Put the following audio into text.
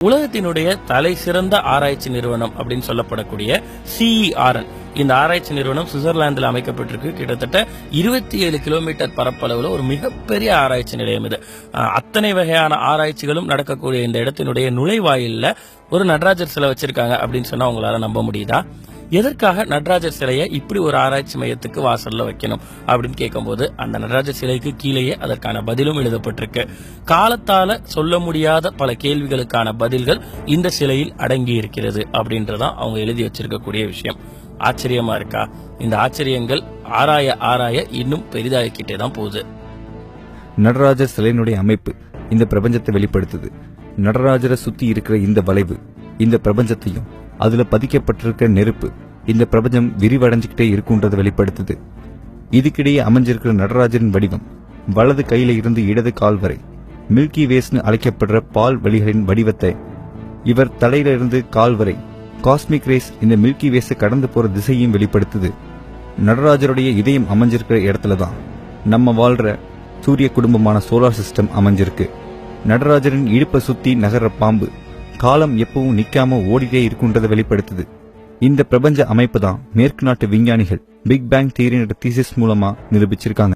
உலகத்தினுடைய தலை சிறந்த ஆராய்ச்சி நிறுவனம் அப்படின்னு சொல்லப்படக்கூடிய CERN இந்த ஆராய்ச்சி நிறுவனம் சுவிட்சர்லாந்தில் அமைக்கப்பட்டிருக்கு. கிட்டத்தட்ட 27 கிலோமீட்டர் பரப்பளவுல ஒரு மிகப்பெரிய ஆராய்ச்சி நிலையம் இது. அத்தனை வகையான ஆராய்ச்சிகளும் நடக்கக்கூடிய இந்த இடத்தினுடைய நுழைவாயில்ல ஒரு நடராஜர் சிலை வச்சிருக்காங்க அப்படின்னு சொன்னா உங்களால நம்ப முடியுதா? எதற்காக நடராஜர் சிலையை இப்படி ஒரு ஆராய்ச்சி மையத்துக்கு வாசல்ல வைக்கணும் அப்படின்னு கேட்கும்போது அந்த நடராஜர் சிலைக்கு கீழேயே அதற்கான பதிலும் எழுதப்பட்டிருக்கு. காலத்தால சொல்ல முடியாத பல கேள்விகளுக்கான பதில்கள் இந்த சிலையில் அடங்கி இருக்கிறது அப்படின்றதான் அவங்க எழுதி வச்சிருக்கக்கூடிய விஷயம். ஆச்சரியமா இருக்கா? இந்த ஆச்சரியங்கள் ஆராய ஆராய இன்னும் பெரிதாகிக்கிட்டே தான் போகுது. நடராஜர் சிலையினுடைய அமைப்பு இந்த பிரபஞ்சத்தை வெளிப்படுத்துது. நடராஜரை சுத்தி இருக்கிற இந்த வளைவு இந்த பிரபஞ்சத்தையும், அதுல பதிக்கப்பட்டிருக்கிற நெருப்பு இந்த பிரபஞ்சம் விரிவடைஞ்சுக்கிட்டே இருக்குன்றதை வெளிப்படுத்துது. இதுக்கிடையே அமைஞ்சிருக்கிற நடராஜரின் வடிவம் வலது கையில இருந்து இடது கால் வரை மில்கி வேஸ்னு அழைக்கப்படுற பால் வழிகளின் வடிவத்தை, இவர் தலையில இருந்து கால் வரை காஸ்மிக் ரேஸ் இந்த மில்கி வேஸை கடந்து போற திசையும் வெளிப்படுத்துது. நடராஜருடைய இதயம் அமைஞ்சிருக்கிற இடத்துலதான் நம்ம வாழ்ற சூரிய குடும்பமான சோலார் சிஸ்டம் அமைஞ்சிருக்கு. நடராஜரின் இடுப்பை சுத்தி நகர்ற பாம்பு காலம் எப்பவும் நிக்காம ஓடிட்டே இருக்குன்றதை வெளிப்படுத்துது. இந்த பிரபஞ்ச அமைப்பு தான் மேற்கு நாட்டு விஞ்ஞானிகள் பிக் பேங் தியரி தீசிஸ் மூலமா நிரூபிச்சிருக்காங்க.